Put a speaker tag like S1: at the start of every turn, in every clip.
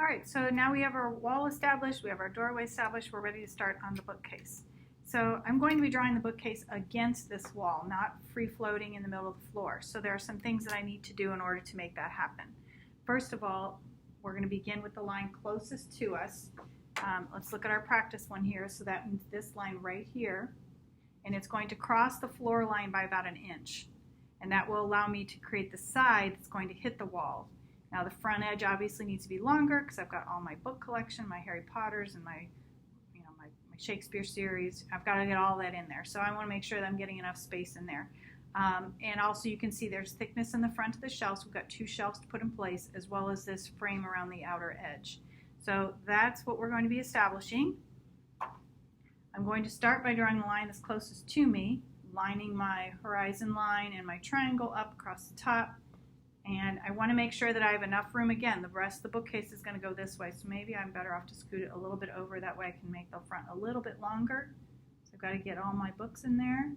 S1: All right, so now we have our wall established, we have our doorway established, we're ready to start on the bookcase. So I'm going to be drawing the bookcase against this wall, not free floating in the middle of the floor. So there are some things that I need to do in order to make that happen. First of all, we're going to begin with the line closest to us. Let's look at our practice one here. So that means this line right here, and it's going to cross the floor line by about an inch. And that will allow me to create the side that's going to hit the wall. Now the front edge obviously needs to be longer because I've got all my book collection, my Harry Potters and my Shakespeare series. I've got to get all that in there. So I want to make sure that I'm getting enough space in there. And also you can see there's thickness in the front of the shelves. We've got 2 shelves to put in place as well as this frame around the outer edge. So that's what we're going to be establishing. I'm going to start by drawing the line that's closest to me, lining my horizon line and my triangle up across the top. And I want to make sure that I have enough room. Again, the rest of the bookcase is going to go this way, so maybe I'm better off to scoot it a little bit over. That way I can make the front a little bit longer. So I've got to get all my books in there.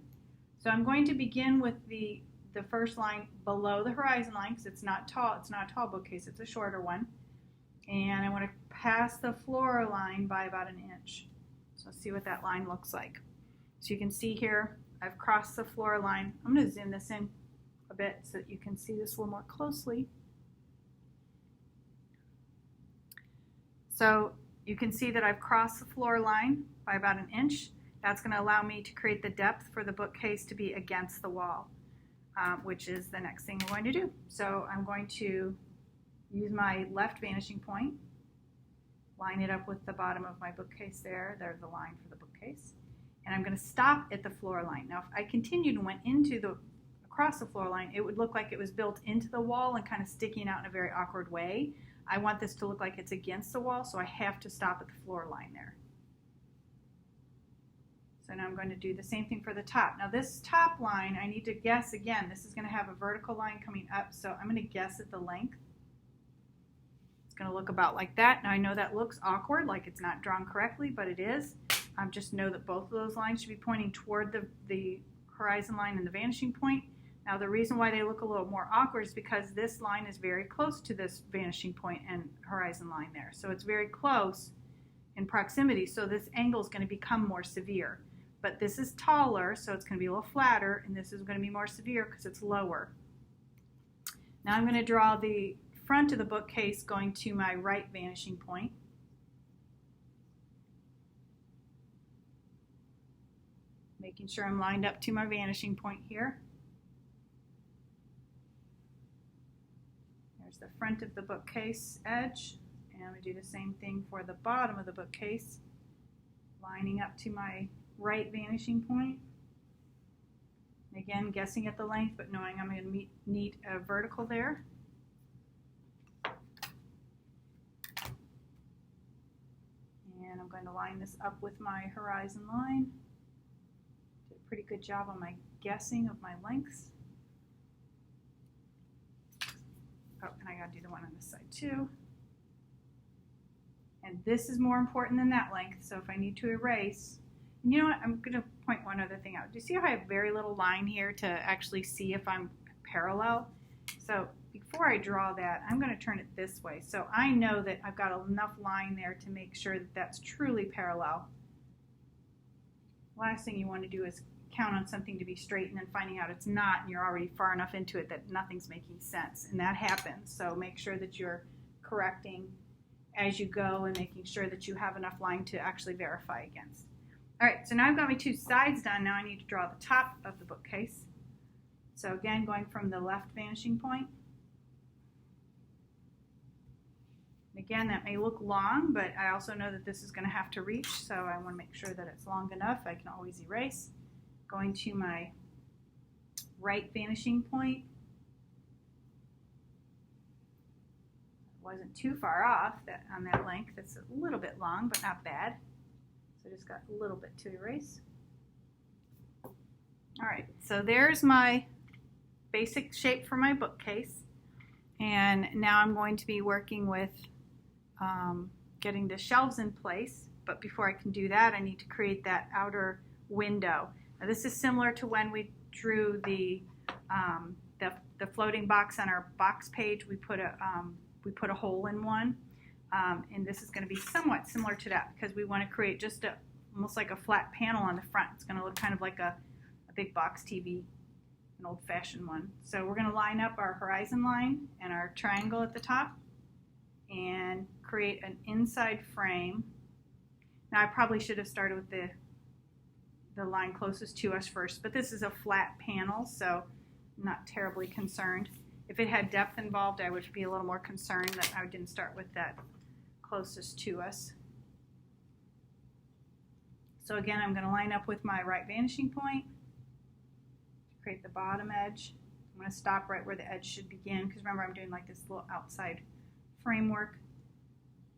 S1: So I'm going to begin with the first line below the horizon line because it's not tall. It's not a tall bookcase. It's a shorter one. And I want to pass the floor line by about an inch. So let's see what that line looks like. So you can see here I've crossed the floor line. I'm going to zoom this in a bit so that you can see this a little more closely. So you can see that I've crossed the floor line by about an inch. That's going to allow me to create the depth for the bookcase to be against the wall, which is the next thing we're going to do. So I'm going to use my left vanishing point, line it up with the bottom of my bookcase there. There's the line for the bookcase. And I'm going to stop at the floor line. Now if I continued and went across the floor line, it would look like it was built into the wall and kind of sticking out in a very awkward way. I want this to look like it's against the wall, so I have to stop at the floor line there. So now I'm going to do the same thing for the top. Now this top line, I need to guess again. This is going to have a vertical line coming up, so I'm going to guess at the length. It's going to look about like that. Now I know that looks awkward, like it's not drawn correctly, but it is. Just know that both of those lines should be pointing toward the horizon line and the vanishing point. Now the reason why they look a little more awkward is because this line is very close to this vanishing point and horizon line there. So it's very close in proximity, so this angle is going to become more severe. But this is taller, so it's going to be a little flatter, and this is going to be more severe because it's lower. Now I'm going to draw the front of the bookcase going to my right vanishing point. Making sure I'm lined up to my vanishing point here. There's the front of the bookcase edge, and I'm going to do the same thing for the bottom of the bookcase, lining up to my right vanishing point. Again, guessing at the length, but knowing I'm going to need a vertical there. And I'm going to line this up with my horizon line. Did a pretty good job on my guessing of my lengths. Oh, and I got to do the one on this side too. And this is more important than that length, so if I need to erase, and you know what, I'm going to point one other thing out. Do you see how I have very little line here to actually see if I'm parallel? So before I draw that, I'm going to turn it this way. So I know that I've got enough line there to make sure that that's truly parallel. Last thing you want to do is count on something to be straight and then finding out it's not, and you're already far enough into it that nothing's making sense, and that happens. So make sure that you're correcting as you go and making sure that you have enough line to actually verify against. All right, so now I've got my 2 sides done. Now I need to draw the top of the bookcase. So again, going from the left vanishing point. Again, that may look long, but I also know that this is going to have to reach, so I want to make sure that it's long enough. I can always erase. Going to my right vanishing point. Wasn't too far off on that length. It's a little bit long, but not bad. So just got a little bit to erase. All right, so there's my basic shape for my bookcase. And now I'm going to be working with getting the shelves in place. But before I can do that, I need to create that outer window. Now this is similar to when we drew the floating box on our box page. We put a hole in one. And this is going to be somewhat similar to that because we want to create just almost like a flat panel on the front. It's going to look kind of like a big box TV, an old-fashioned one. So we're going to line up our horizon line and our triangle at the top and create an inside frame. Now I probably should have started with the line closest to us first, but this is a flat panel, so I'm not terribly concerned. If it had depth involved, I would be a little more concerned that I didn't start with that closest to us. So again, I'm going to line up with my right vanishing point, create the bottom edge. I'm going to stop right where the edge should begin because remember I'm doing like this little outside framework.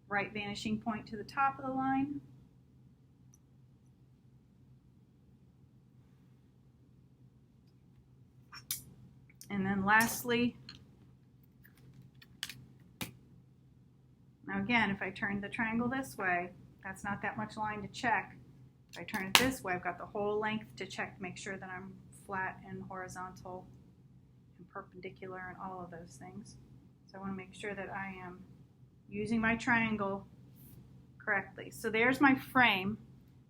S1: Right vanishing point to the top of the line. And then lastly, now again, if I turn the triangle this way, that's not that much line to check. If I turn it this way, I've got the whole length to check to make sure that I'm flat and horizontal and perpendicular and all of those things. So I want to make sure that I am using my triangle correctly. So there's my frame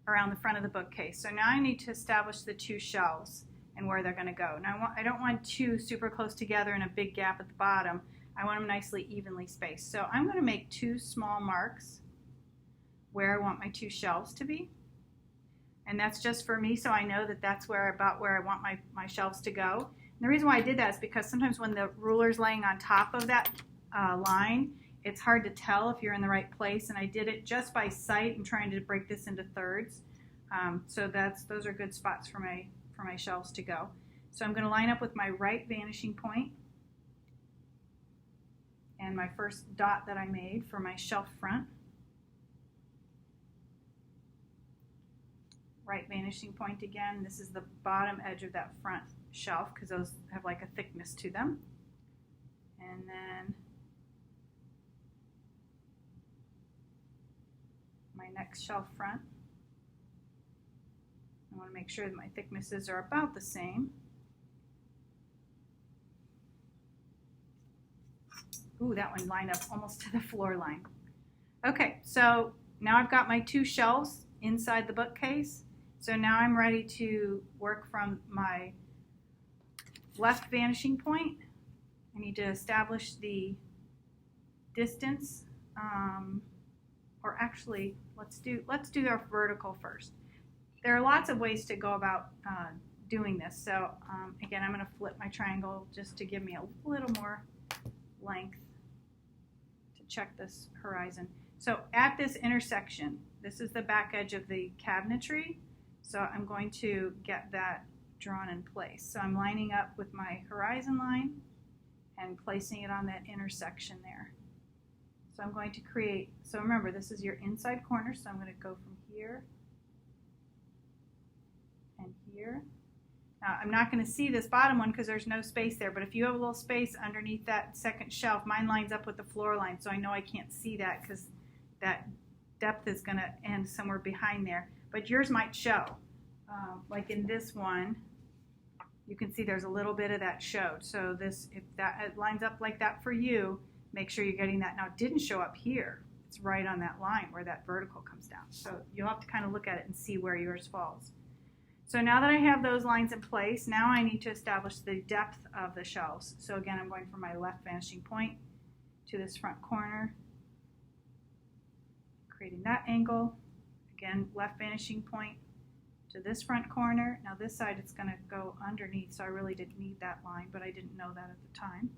S1: around the front of the bookcase. So now I need to establish the two shelves and where they're going to go. Now I don't want two super close together and a big gap at the bottom. I want them nicely evenly spaced. So I'm going to make two small marks where I want my two shelves to be. And that's just for me, so I know that that's about where I want my shelves to go. And the reason why I did that is because sometimes when the ruler's laying on top of that line, it's hard to tell if you're in the right place. And I did it just by sight and trying to break this into thirds. So those are good spots for my shelves to go. So I'm going to line up with my right vanishing point and my first dot that I made for my shelf front. Right vanishing point again. This is the bottom edge of that front shelf because those have like a thickness to them. And then my next shelf front. I want to make sure that my thicknesses are about the same. Ooh, that one lined up almost to the floor line. Okay, so now I've got my two shelves inside the bookcase. So now I'm ready to work from my left vanishing point. I need to establish the distance, or actually, let's do our vertical first. There are lots of ways to go about doing this. So again, I'm going to flip my triangle just to give me a little more length to check this horizon. So at this intersection, this is the back edge of the cabinetry. So I'm going to get that drawn in place. So I'm lining up with my horizon line and placing it on that intersection there. So I'm going to create, so remember this is your inside corner, so I'm going to go from here and here. Now I'm not going to see this bottom one because there's no space there, but if you have a little space underneath that second shelf, mine lines up with the floor line, so I know I can't see that because that depth is going to end somewhere behind there. But yours might show. Like in this one, you can see there's a little bit of that showed. So if that lines up like that for you, make sure you're getting that. Now it didn't show up here. It's right on that line where that vertical comes down. So you'll have to kind of look at it and see where yours falls. So now that I have those lines in place, now I need to establish the depth of the shelves. So again, I'm going from my left vanishing point to this front corner, creating that angle. Again, left vanishing point to this front corner. Now this side it's going to go underneath, so I really didn't need that line, but I didn't know that at the time.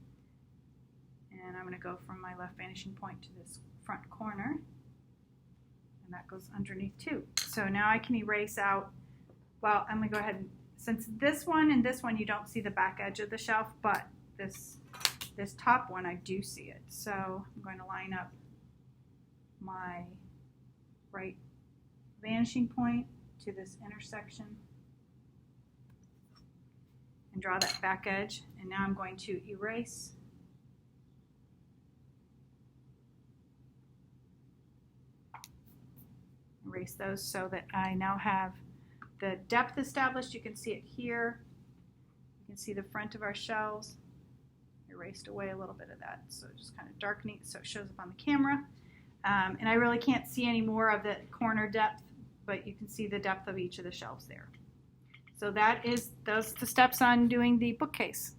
S1: And I'm going to go from my left vanishing point to this front corner, and that goes underneath too. So now I can erase out, well, I'm going to go ahead and, since this one and this one you don't see the back edge of the shelf, but this top one I do see it. So I'm going to line up my right vanishing point to this intersection and draw that back edge. And now I'm going to erase those so that I now have the depth established. You can see it here. You can see the front of our shelves. Erased away a little bit of that, so just kind of darkening so it shows up on the camera. And I really can't see any more of the corner depth, but you can see the depth of each of the shelves there. So those the steps on doing the bookcase.